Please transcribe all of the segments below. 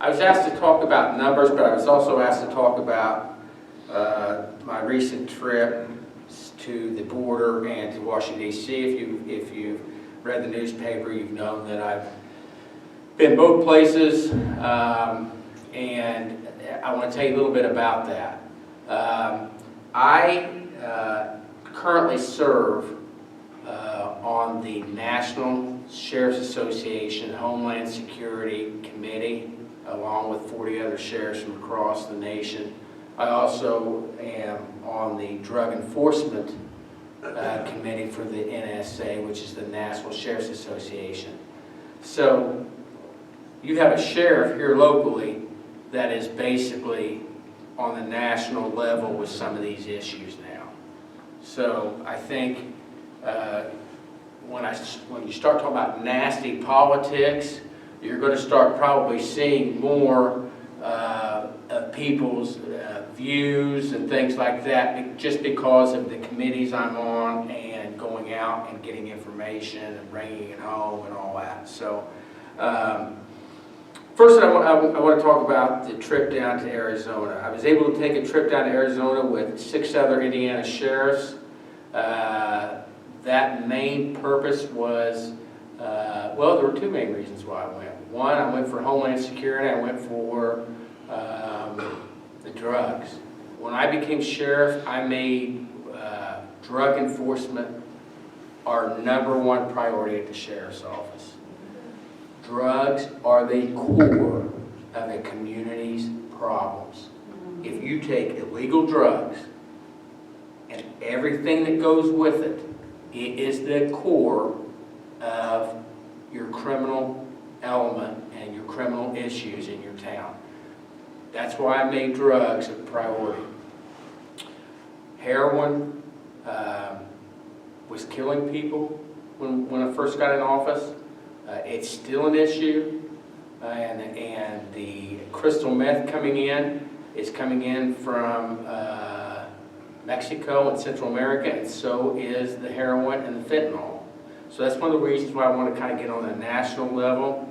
I was asked to talk about numbers, but I was also asked to talk about my recent trip to the border and to Washington, D.C. If you've read the newspaper, you've known that I've been both places, and I want to tell you a little bit about that. I currently serve on the National Sheriff's Association Homeland Security Committee, along with 40 other sheriffs from across the nation. I also am on the Drug Enforcement Committee for the NSA, which is the National Sheriff's Association. So you have a sheriff here locally that is basically on the national level with some of these issues now. So I think when you start talking about nasty politics, you're going to start probably seeing more of people's views and things like that, just because of the committees I'm on and going out and getting information and bringing it home and all that. So first, I want to talk about the trip down to Arizona. I was able to take a trip down to Arizona with 6 other Indiana sheriffs. That main purpose was, well, there were 2 main reasons why I went. One, I went for Homeland Security. I went for the drugs. When I became sheriff, I made drug enforcement our #1 priority at the sheriff's office. Drugs are the core of a community's problems. If you take illegal drugs and everything that goes with it, it is the core of your criminal element and your criminal issues in your town. That's why I made drugs a priority. Heroin was killing people when I first got in office. It's still an issue, and the crystal meth coming in is coming in from Mexico and Central America, and so is the heroin and the fentanyl. So that's one of the reasons why I want to kind of get on a national level.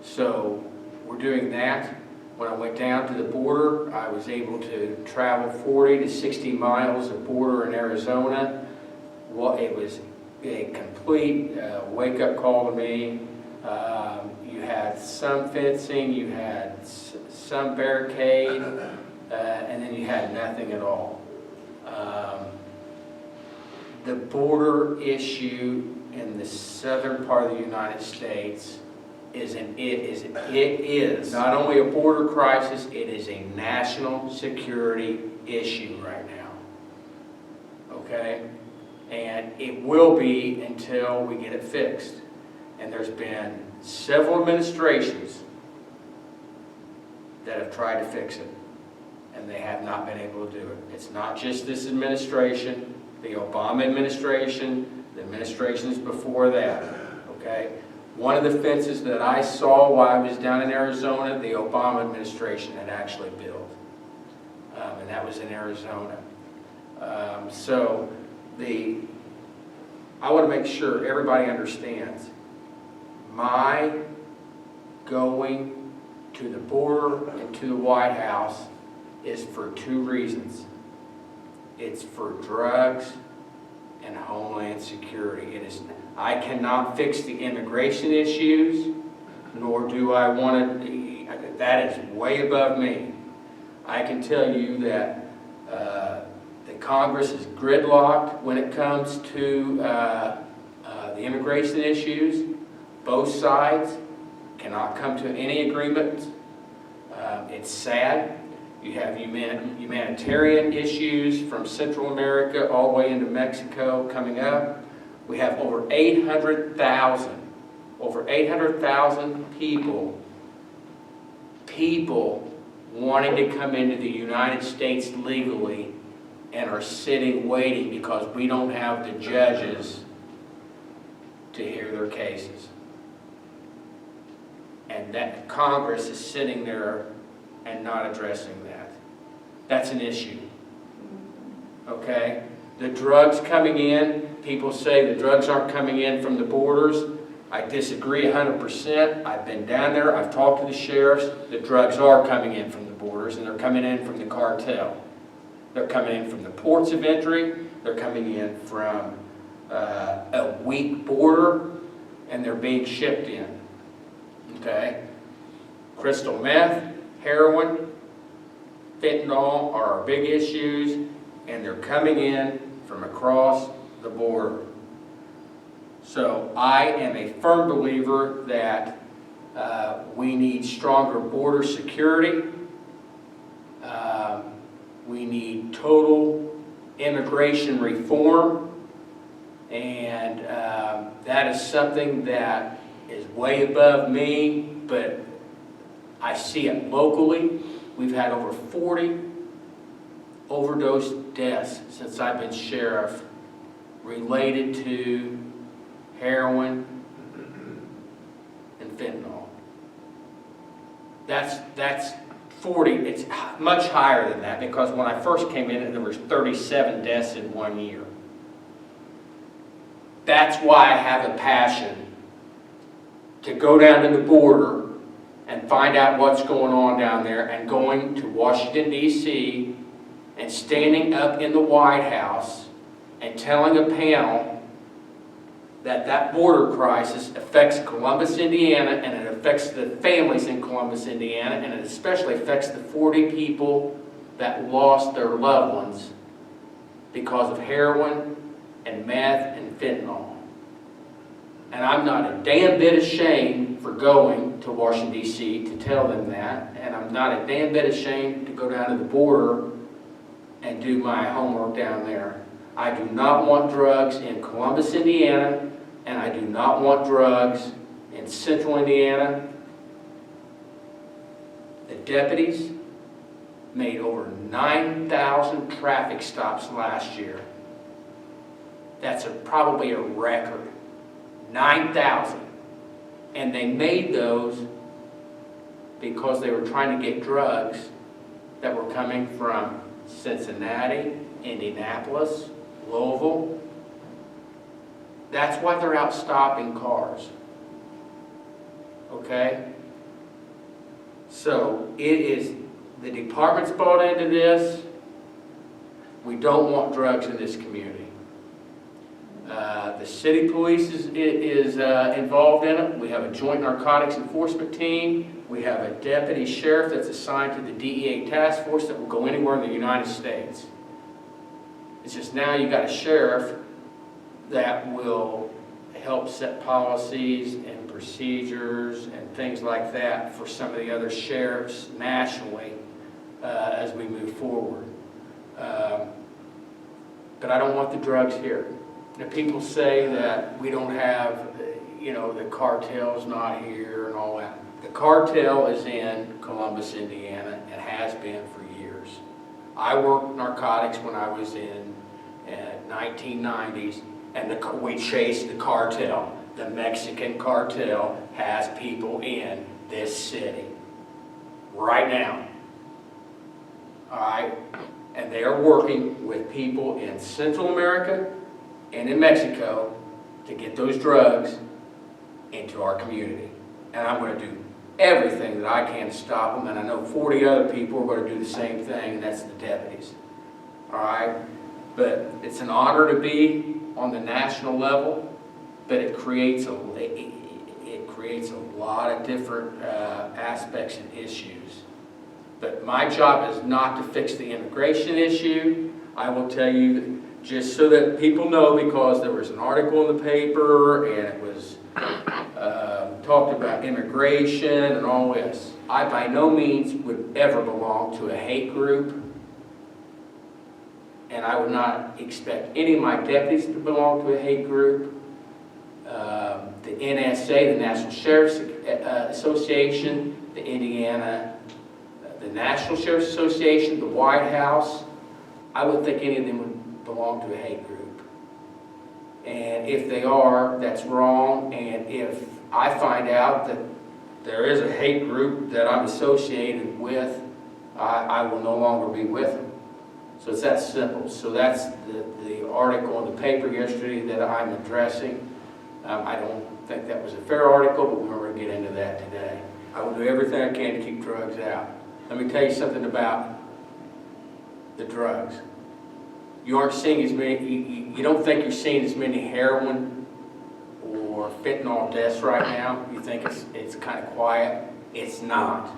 So we're doing that. When I went down to the border, I was able to travel 40 to 60 miles of border in Arizona. Well, it was a complete wake-up call to me. You had some fencing, you had some barricade, and then you had nothing at all. The border issue in the southern part of the United States it is not only a border crisis, it is a national security issue right now. Okay? And it will be until we get it fixed. And there's been several administrations that have tried to fix it, and they have not been able to do it. It's not just this administration, the Obama administration, the administrations before that, okay? One of the fences that I saw while I was down in Arizona, the Obama administration had actually built, and that was in Arizona. I want to make sure everybody understands, my going to the border and to the White House is for 2 reasons. It's for drugs and Homeland Security. I cannot fix the immigration issues, nor do I want to. That is way above me. I can tell you that the Congress is gridlocked when it comes to the immigration issues. Both sides cannot come to any agreement. It's sad. You have humanitarian issues from Central America all the way into Mexico coming up. We have over 800,000 people wanting to come into the United States legally and are sitting waiting because we don't have the judges to hear their cases. And that Congress is sitting there and not addressing that. That's an issue. Okay? The drugs coming in, people say the drugs aren't coming in from the borders. I disagree 100%. I've been down there, I've talked to the sheriffs. The drugs are coming in from the borders, and they're coming in from the cartel. They're coming in from the ports of entry. They're coming in from a weak border, and they're being shipped in. Okay? Crystal meth, heroin, fentanyl are our big issues, and they're coming in from across the border. So I am a firm believer that we need stronger border security. We need total immigration reform, and that is something that is way above me, but I see it locally. We've had over 40 overdose deaths since I've been sheriff related to heroin and fentanyl. That's 40. It's much higher than that, because when I first came in, there was 37 deaths in 1 year. That's why I have a passion to go down to the border and find out what's going on down there, and going to Washington, D.C., and standing up in the White House and telling a panel that border crisis affects Columbus, Indiana, and it affects the families in Columbus, Indiana, and it especially affects the 40 people that lost their loved ones because of heroin and meth and fentanyl. And I'm not a damn bit ashamed for going to Washington, D.C. to tell them that, and I'm not a damn bit ashamed to go down to the border and do my homework down there. I do not want drugs in Columbus, Indiana, and I do not want drugs in central Indiana. The deputies made over 9,000 traffic stops last year. That's probably a record. 9,000. And they made those because they were trying to get drugs that were coming from Cincinnati, Indianapolis, Louisville. That's why they're out stopping cars. Okay? So the department's bought into this. We don't want drugs in this community. The city police is involved in it. We have a joint narcotics enforcement team. We have a deputy sheriff that's assigned to the DEA task force that will go anywhere in the United States. It's just now you got a sheriff that will help set policies and procedures and things like that for some of the other sheriffs nationally as we move forward. But I don't want the drugs here. Now, people say that we don't have, the cartel's not here and all that. The cartel is in Columbus, Indiana, and has been for years. I worked narcotics when I was in 1990s, and we chased the cartel. The Mexican cartel has people in this city right now. All right? And they are working with people in Central America and in Mexico to get those drugs into our community. And I'm going to do everything that I can to stop them, and I know 40 other people are going to do the same thing, and that's the deputies. All right? But it's an honor to be on the national level, but it creates a lot of different aspects and issues. But my job is not to fix the immigration issue. I will tell you, just so that people know, because there was an article in the paper and it was talked about immigration and all this. I by no means would ever belong to a hate group, and I would not expect any of my deputies to belong to a hate group. The NSA, the National Sheriff's Association, the National Sheriff's Association, the White House, I wouldn't think any of them would belong to a hate group. And if they are, that's wrong. And if I find out that there is a hate group that I'm associated with, I will no longer be with them. So it's that simple. So that's the article in the paper yesterday that I'm addressing. I don't think that was a fair article, but we weren't going to get into that today. I will do everything I can to keep drugs out. Let me tell you something about the drugs. You aren't seeing as many, you don't think you're seeing as many heroin or fentanyl deaths right now. You think it's kind of quiet. It's not.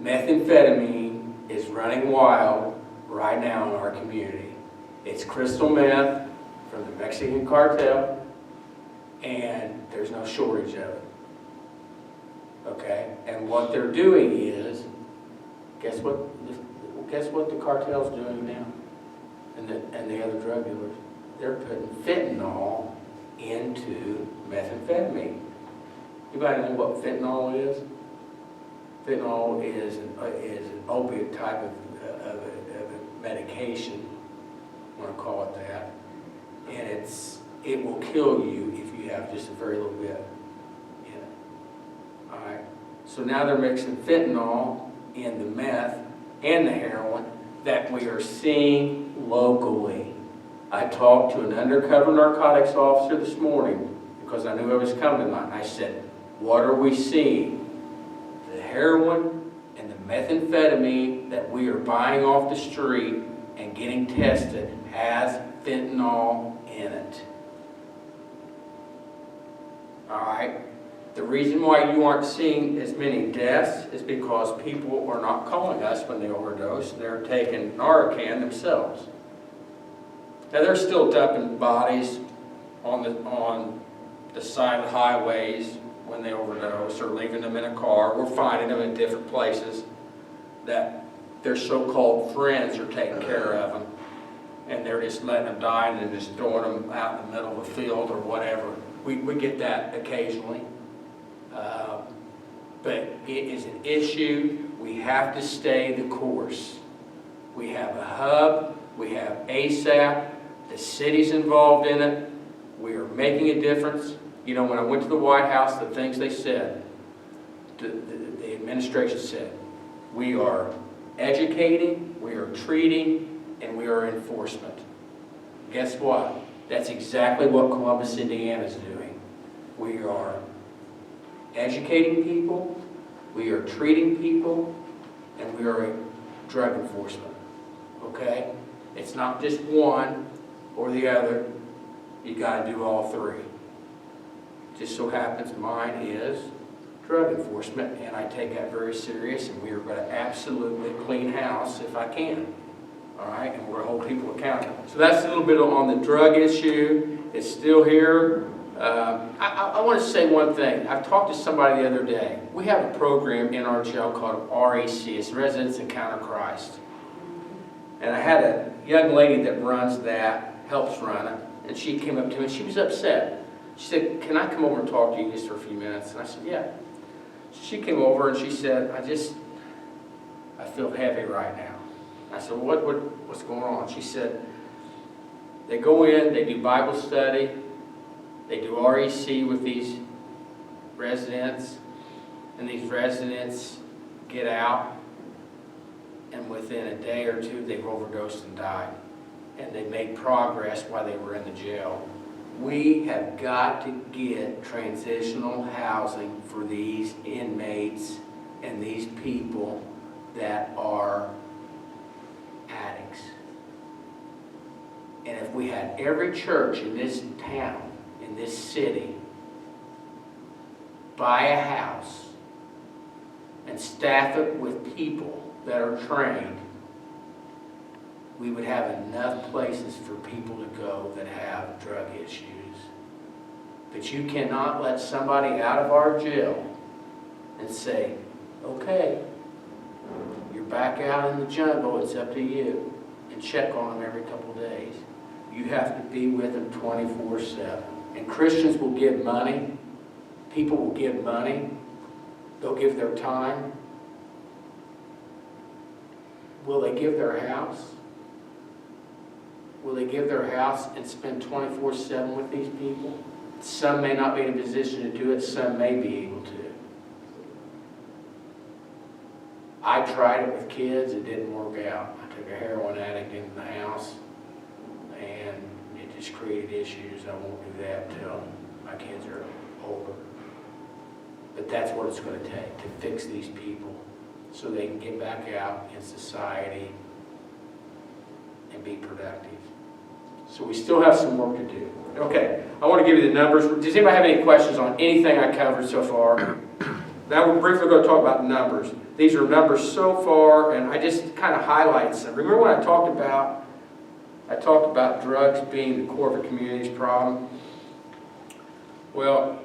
Methamphetamine is running wild right now in our community. It's crystal meth from the Mexican cartel, and there's no shortage of it. Okay? And what they're doing is, guess what the cartel's doing now? And the other drug dealers? They're putting fentanyl into methamphetamine. Anybody know what fentanyl is? Fentanyl is an opiate type of a medication, I want to call it that, and it will kill you if you have just a very little bit in it. All right. So now they're mixing fentanyl in the meth and the heroin that we are seeing locally. I talked to an undercover narcotics officer this morning because I knew I was coming tonight. I said, "What are we seeing?" The heroin and the methamphetamine that we are buying off the street and getting tested has fentanyl in it. All right? The reason why you aren't seeing as many deaths is because people are not calling us when they overdose. They're taking Narcan themselves. Now, they're still dumping bodies on the side of highways when they overdose, or leaving them in a car. We're finding them in different places that their so-called friends are taking care of them, and they're just letting them die and then just throwing them out in the middle of the field or whatever. We get that occasionally. But it is an issue. We have to stay the course. We have a hub. We have ASAP. The city's involved in it. We are making a difference. You know, when I went to the White House, the things they said, the administration said, we are educating, we are treating, and we are enforcement. Guess what? That's exactly what Columbus, Indiana is doing. We are educating people, we are treating people, and we are drug enforcement. Okay? It's not just one or the other. You got to do all three. Just so happens mine is drug enforcement, and I take that very serious, and we are going to absolutely clean house if I can. All right? And we're going to hold people accountable. So that's a little bit on the drug issue. It's still here. I want to say one thing. I've talked to somebody the other day. We have a program in our jail called REC. It's Residents Encounter Christ. And I had a young lady that runs that, helps run it, and she came up to me and she was upset. She said, "Can I come over and talk to you just for a few minutes?" And I said, "Yeah." She came over and she said, I feel heavy right now. I said, "Well, what's going on?" She said, they go in, they do Bible study, they do REC with these residents, and these residents get out, and within a day or two, they've overdosed and died. And they made progress while they were in the jail. We have got to get transitional housing for these inmates and these people that are addicts. And if we had every church in this town, in this city, buy a house and staff it with people that are trained, we would have enough places for people to go that have drug issues. But you cannot let somebody out of our jail and say, "Okay, you're back out in the jungle, it's up to you," and check on them every couple of days. You have to be with them 24/7. And Christians will give money. People will give money. They'll give their time. Will they give their house? Will they give their house and spend 24/7 with these people? Some may not be in a position to do it. Some may be able to. I tried it with kids. It didn't work out. I took a heroin addict into the house, and it just created issues. I won't do that until my kids are over. But that's what it's going to take to fix these people so they can get back out in society and be productive. So we still have some work to do. Okay, I want to give you the numbers. Does anybody have any questions on anything I covered so far? Now we're briefly going to talk about numbers. These are numbers so far, and I just kind of highlight some. Remember when I talked about drugs being the core of a community's problem? Well,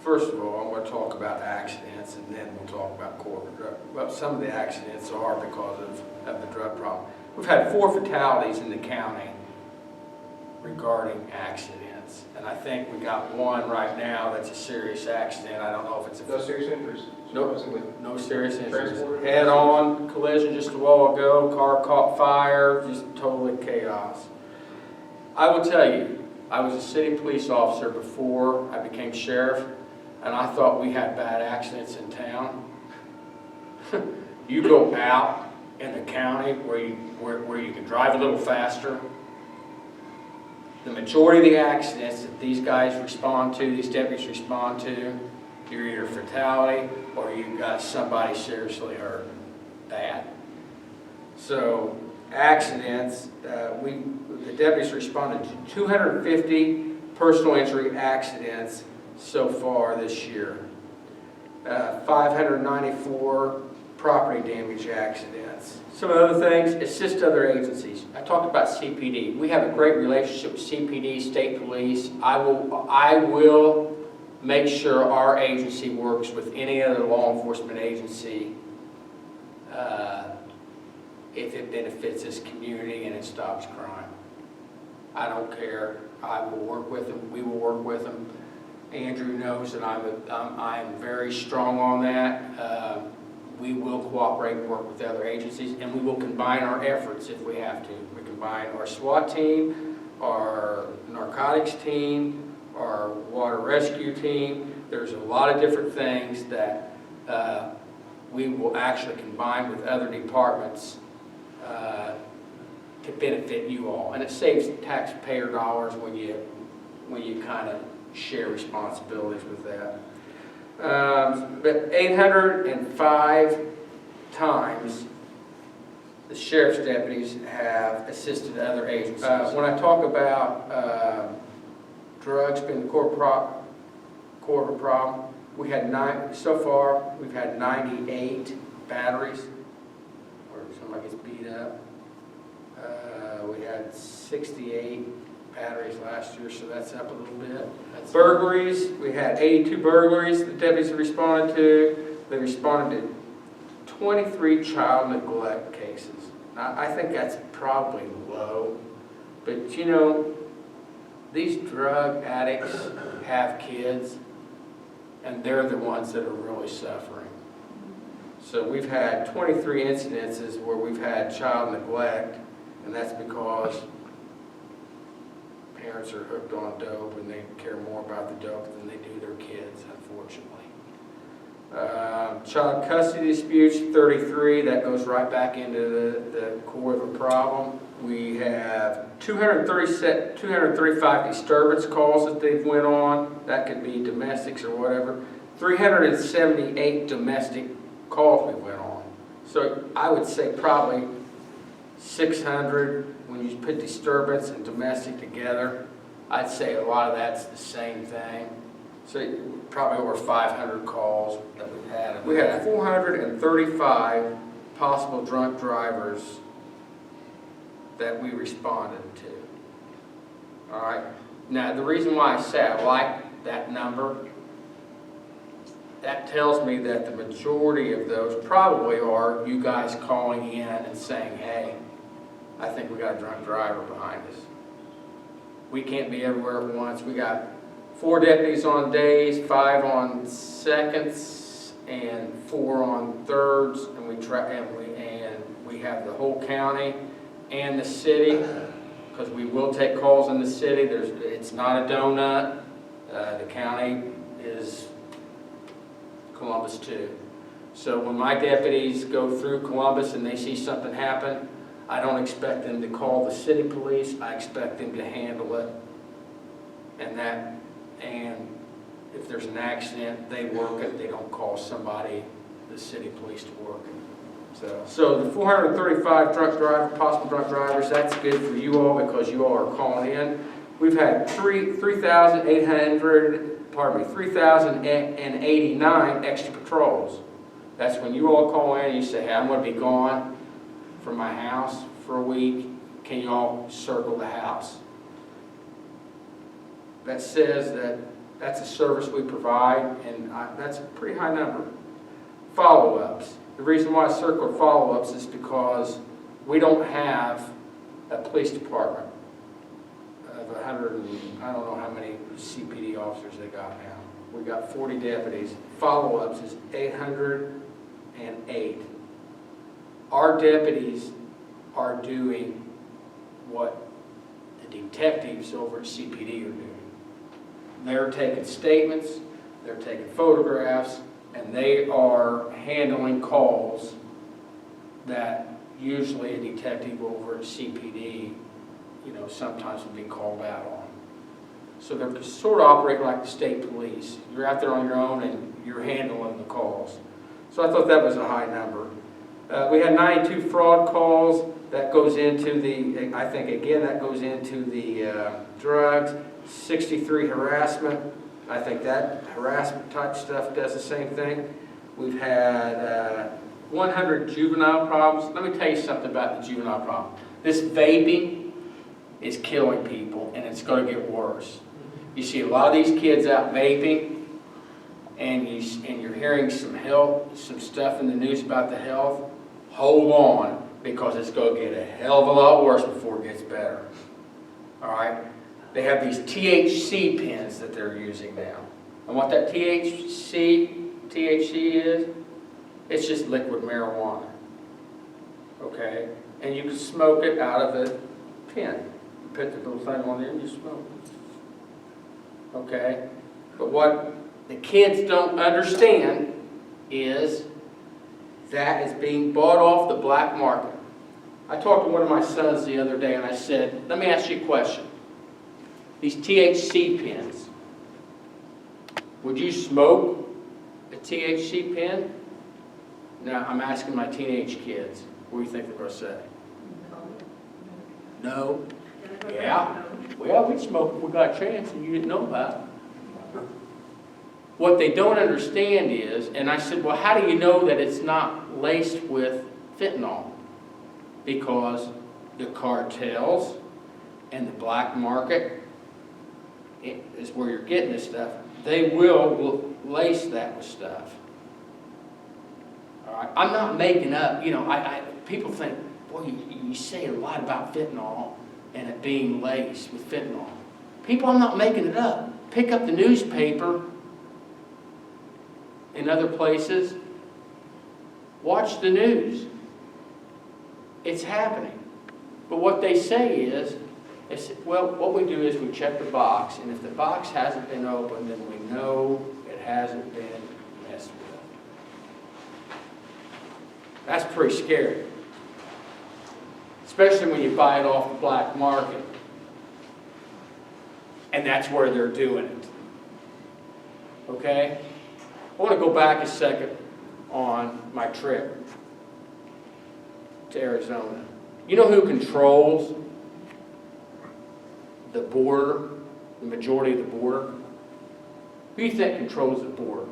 first of all, I'm going to talk about accidents, and then we'll talk about corporate drug. Well, some of the accidents are because of the drug problem. We've had 4 fatalities in the county regarding accidents, and I think we got one right now that's a serious accident. I don't know if it's a... No serious injuries? No serious injuries. Head-on collision just a while ago, car caught fire, just totally chaos. I will tell you, I was a city police officer before I became sheriff, and I thought we had bad accidents in town. You go out in the county where you can drive a little faster. The majority of the accidents that these guys respond to, these deputies respond to, you're either fatality or you've got somebody seriously hurt, bad. So accidents, the deputies responded to 250 personal injury accidents so far this year. 594 property damage accidents. Some other things, assist other agencies. I talked about CPD. We have a great relationship with CPD, state police. I will make sure our agency works with any other law enforcement agency if it benefits this community and it stops crime. I don't care. I will work with them. We will work with them. Andrew knows that I'm very strong on that. We will cooperate and work with other agencies, and we will combine our efforts if we have to. We combine our SWAT team, our narcotics team, our water rescue team. There's a lot of different things that we will actually combine with other departments to benefit you all. And it saves taxpayer dollars when you kind of share responsibilities with that. But 805 times the sheriff's deputies have assisted other agencies. When I talk about drugs being the core of a problem, we had so far we've had 98 batteries where somebody gets beat up. We had 68 batteries last year, so that's up a little bit. Burglaries, we had 82 burglaries the deputies responded to. They responded to 23 child neglect cases. Now, I think that's probably low, but you know, these drug addicts have kids, and they're the ones that are really suffering. So we've had 23 incidences where we've had child neglect, and that's because parents are hooked on dope and they care more about the dope than they do their kids, unfortunately. Child custody disputes, 33, that goes right back into the core of a problem. We have 235 disturbance calls that they've went on. That could be domestics or whatever. 378 domestic calls we went on. So I would say probably 600 when you put disturbance and domestic together. I'd say a lot of that's the same thing. So probably over 500 calls that we've had. We had 435 possible drunk drivers that we responded to. All right. Now, the reason why I say I like that number, that tells me that the majority of those probably are you guys calling in and saying, hey, I think we got a drunk driver behind us. We can't be everywhere at once. We got 4 deputies on days, 5 on seconds, and 4 on thirds, and we have the whole county and the city, because we will take calls in the city. It's not a donut. The county is Columbus too. So when my deputies go through Columbus and they see something happen, I don't expect them to call the city police. I expect them to handle it, and if there's an accident, they work it, they don't call somebody, the city police to work it. So the 435 possible drunk drivers, that's good for you all because you all are calling in. We've had 3,089 extra patrols. That's when you all call in and you say, hey, I'm going to be gone from my house for a week. Can you all circle the house? That says that that's a service we provide, and that's a pretty high number. Follow-ups. The reason why I circled follow-ups is because we don't have a police department of 100, I don't know how many CPD officers they got now. We got 40 deputies. Follow-ups is 808. Our deputies are doing what the detectives over at CPD are doing. They're taking statements, they're taking photographs, and they are handling calls that usually a detective over at CPD, sometimes would be called out on. So they're sort of operating like the state police. You're out there on your own and you're handling the calls. So I thought that was a high number. We had 92 fraud calls. That goes into the, I think again, that goes into the drugs. 63 harassment. I think that harassment type stuff does the same thing. We've had 100 juvenile problems. Let me tell you something about the juvenile problem. This vaping is killing people, and it's going to get worse. You see a lot of these kids out vaping, and you're hearing some stuff in the news about the health. Hold on, because it's going to get a hell of a lot worse before it gets better. All right? They have these THC pens that they're using now. And what that THC is, it's just liquid marijuana. Okay? And you can smoke it out of a pen. You put the little thing on there and you smoke it. Okay? But what the kids don't understand is that is being bought off the black market. I talked to one of my sons the other day and I said, let me ask you a question. These THC pens, would you smoke a THC pen? Now, I'm asking my teenage kids. What do you think they're going to say? No? Yeah? Well, we'd smoke if we got a chance and you didn't know about it. What they don't understand is, and I said, well, how do you know that it's not laced with fentanyl? Because the cartels and the black market is where you're getting this stuff. They will lace that with stuff. All right? I'm not making up. People think, boy, you say a lot about fentanyl and it being laced with fentanyl. People, I'm not making it up. Pick up the newspaper in other places. Watch the news. It's happening. But what they say is, well, what we do is we check the box, and if the box hasn't been opened, then we know it hasn't been messed with. That's pretty scary. Especially when you buy it off the black market. And that's where they're doing it. Okay? I want to go back a second on my trip to Arizona. You know who controls the border, the majority of the border? Who do you think controls the border?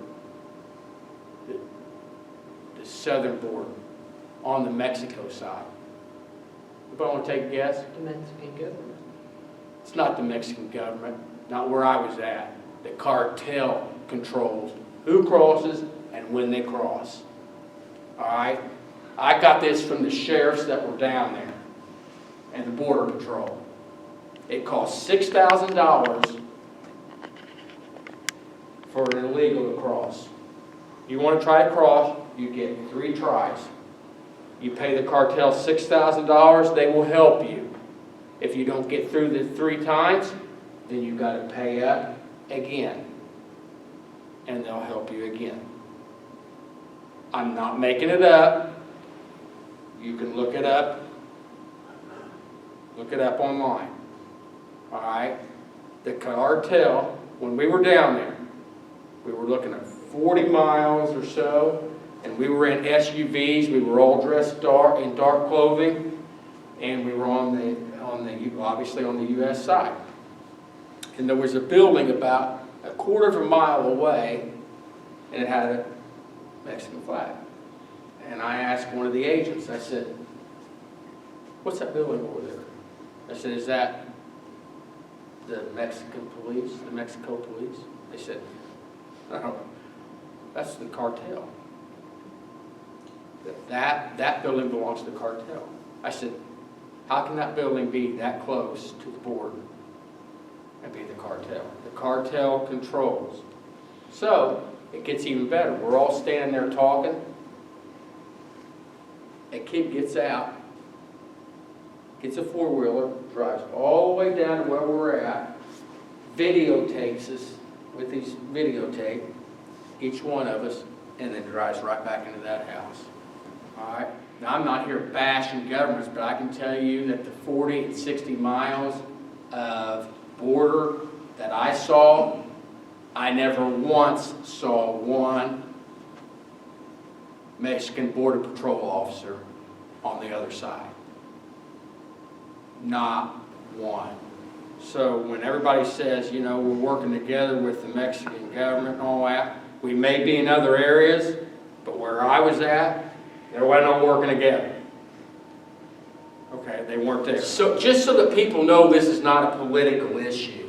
The southern border on the Mexico side. Anybody want to take a guess? The Mexican government. It's not the Mexican government, not where I was at. The cartel controls who crosses and when they cross. All right? I got this from the sheriffs that were down there and the border patrol. It costs $6,000 for an illegal to cross. You want to try to cross, you get 3 tries. You pay the cartel $6,000, they will help you. If you don't get through the 3 times, then you've got to pay up again. And they'll help you again. I'm not making it up. You can look it up. Look it up online. All right? The cartel, when we were down there, We were looking at 40 miles or so, and we were in SUVs. We were all dressed in dark clothing, and we were obviously on the U.S. side. And there was a building about a quarter of a mile away, and it had a Mexican flag. And I asked one of the agents, I said, "What's that building over there?" I said, "Is that the Mexican police, the Mexico police?" They said, "No, that's the cartel. That building belongs to the cartel." I said, "How can that building be that close to the border and be the cartel?" The cartel controls. So it gets even better. We're all standing there talking. A kid gets out, gets a four-wheeler, drives all the way down to where we're at, videotapes us with these videotape, each one of us, and then drives right back into that house. All right? Now, I'm not here bashing governments, but I can tell you that the 40 and 60 miles of border that I saw, I never once saw one Mexican Border Patrol officer on the other side. Not one. So when everybody says, we're working together with the Mexican government and all that, we may be in other areas, but where I was at, there wasn't no working together. Okay, they weren't there. So just so that people know this is not a political issue,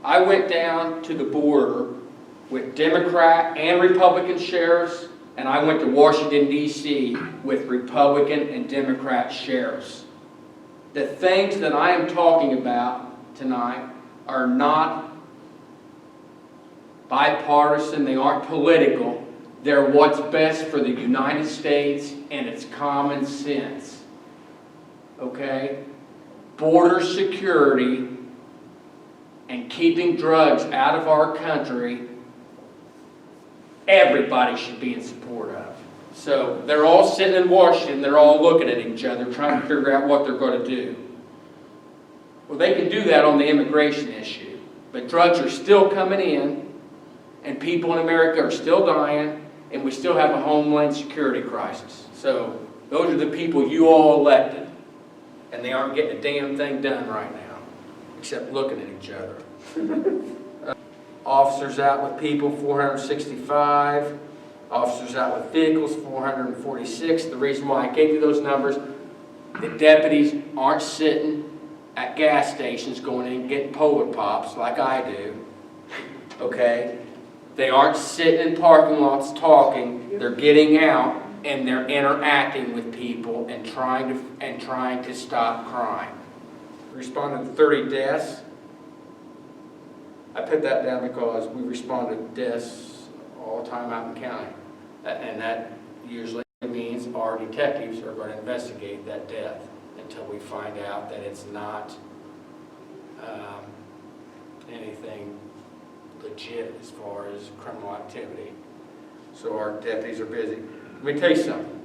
I went down to the border with Democrat and Republican sheriffs, and I went to Washington, D.C. with Republican and Democrat sheriffs. The things that I am talking about tonight are not bipartisan, they aren't political. They're what's best for the United States, and it's common sense. Okay? Border security and keeping drugs out of our country, everybody should be in support of. So they're all sitting in Washington, they're all looking at each other, trying to figure out what they're going to do. Well, they can do that on the immigration issue, but drugs are still coming in, and people in America are still dying, and we still have a homeland security crisis. So those are the people you all elected, and they aren't getting a damn thing done right now, except looking at each other. Officers out with people, 465. Officers out with vehicles, 446. The reason why I gave you those numbers, the deputies aren't sitting at gas stations going in and getting Polar Pops like I do. Okay? They aren't sitting in parking lots talking. They're getting out and they're interacting with people and trying to stop crime. We responded to 30 deaths. I put that down because we responded to deaths all the time out in the county. And that usually means our detectives are going to investigate that death until we find out that it's not anything legit as far as criminal activity. So our deputies are busy. Let me tell you something.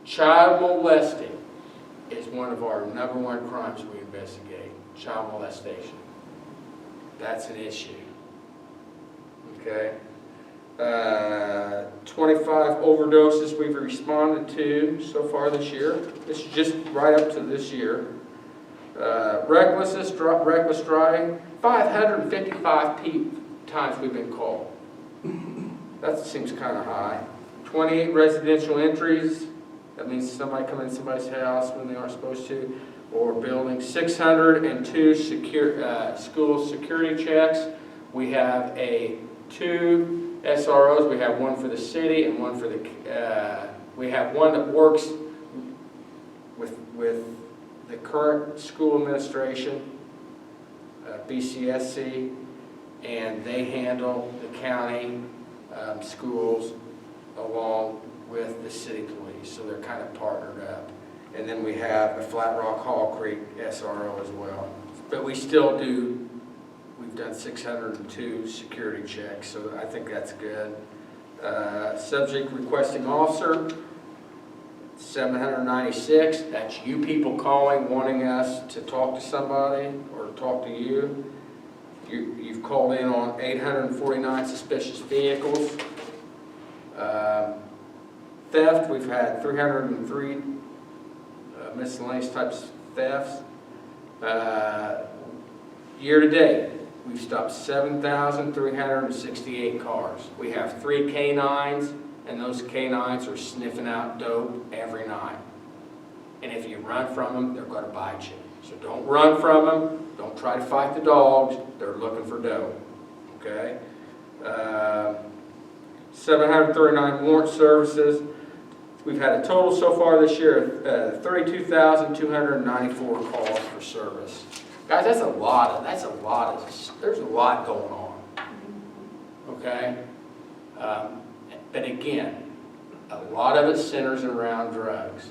Child molesting is one of our #1 crimes we investigate. Child molestation. That's an issue. Okay? 25 overdoses we've responded to so far this year. This is just right up to this year. Reckless driving, 555 times we've been called. That seems kind of high. 28 residential entries. That means somebody coming in somebody's house when they aren't supposed to, or building. 602 school security checks. We have 2 SROs. We have one for the city and one for the. We have one that works with the current school administration, BCSC, and they handle the county schools along with the city police. So they're kind of partnered up. And then we have a Flat Rock Hall Creek SRO as well. But we still do. We've done 602 security checks, so I think that's good. Subject requesting officer, 796. That's you people calling, wanting us to talk to somebody or talk to you. You've called in on 849 suspicious vehicles. Theft, we've had 303 miscellaneous types of thefts. Year to date, we've stopped 7,368 cars. We have 3 canines, and those canines are sniffing out dope every night. And if you run from them, they're going to bite you. So don't run from them. Don't try to fight the dogs. They're looking for dope. Okay? 739 warrant services. We've had a total so far this year of 32,294 calls for service. Guys, there's a lot going on. Okay? But again, a lot of it centers around drugs.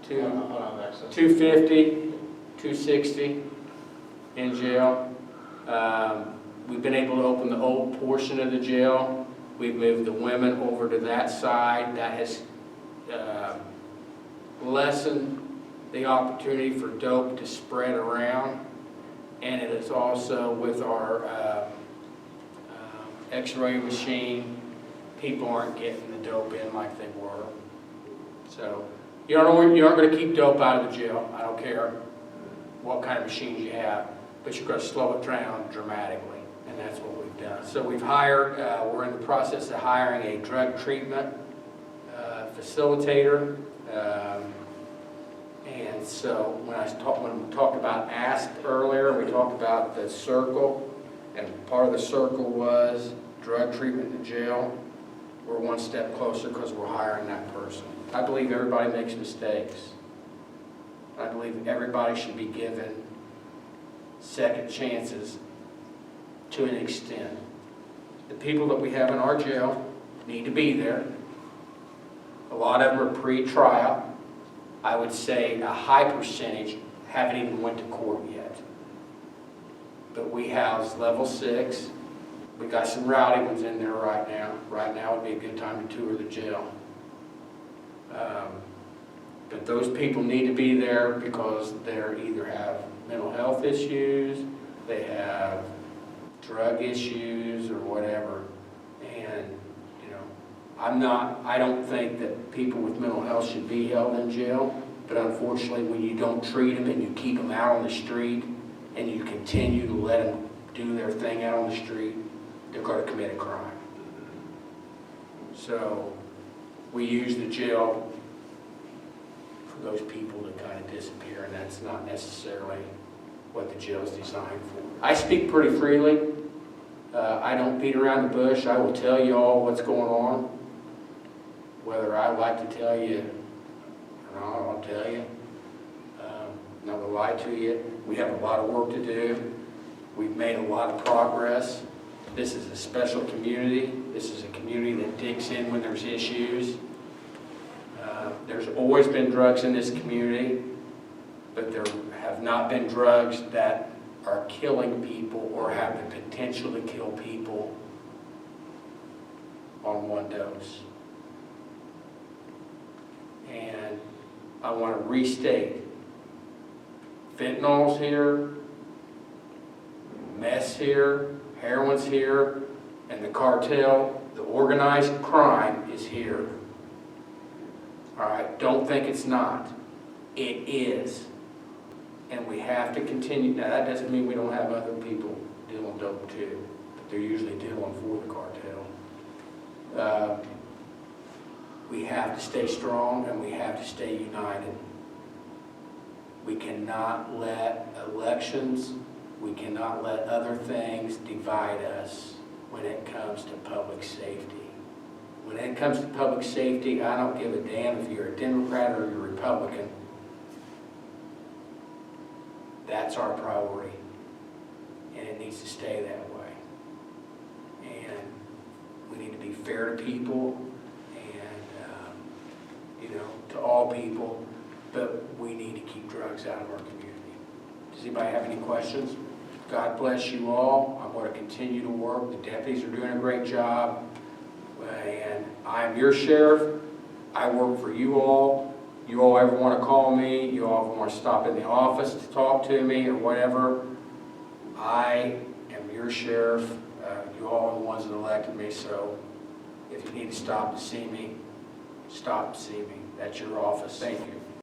250, 260 in jail. We've been able to open the old portion of the jail. We've moved the women over to that side. That has lessened the opportunity for dope to spread around. And it is also with our x-ray machine, people aren't getting the dope in like they were. So you aren't going to keep dope out of the jail. I don't care what kind of machines you have, but you're going to slow it down dramatically, and that's what we've done. So we've hired, we're in the process of hiring a drug treatment facilitator. And so when we talked about ASP earlier, we talked about the circle, and part of the circle was drug treatment in jail. We're one step closer because we're hiring that person. I believe everybody makes mistakes. I believe everybody should be given second chances to an extent. The people that we have in our jail need to be there. A lot of them are pre-trial. I would say a high percentage haven't even went to court yet. But we house level 6. We got some rowdy ones in there right now. Right now would be a good time to tour the jail. But those people need to be there because they either have mental health issues, they have drug issues, or whatever. And I don't think that people with mental health should be held in jail, but unfortunately when you don't treat them and you keep them out on the street and you continue to let them do their thing out on the street, they're going to commit a crime. So we use the jail for those people to kind of disappear, and that's not necessarily what the jail is designed for. I speak pretty freely. I don't beat around the bush. I will tell you all what's going on. Whether I like to tell you or not, I'll tell you. I'm not going to lie to you. We have a lot of work to do. We've made a lot of progress. This is a special community. This is a community that digs in when there's issues. There's always been drugs in this community, but there have not been drugs that are killing people or have the potential to kill people on one dose. And I want to restate, fentanyl's here, meth's here, heroin's here, and the cartel, the organized crime is here. All right, don't think it's not. It is. And we have to continue. Now, that doesn't mean we don't have other people dealing dope too, but they're usually dealing for the cartel. We have to stay strong and we have to stay united. We cannot let elections, we cannot let other things divide us when it comes to public safety. When it comes to public safety, I don't give a damn if you're a Democrat or you're a Republican. That's our priority, and it needs to stay that way. And we need to be fair to people and, to all people, but we need to keep drugs out of our community. Does anybody have any questions? God bless you all. I'm going to continue to work. The deputies are doing a great job. And I'm your sheriff. I work for you all. You all ever want to call me, you all want to stop in the office to talk to me or whatever, I am your sheriff, you all are the ones that elected me, so if you need to stop to see me, stop to see me. That's your office. Thank you.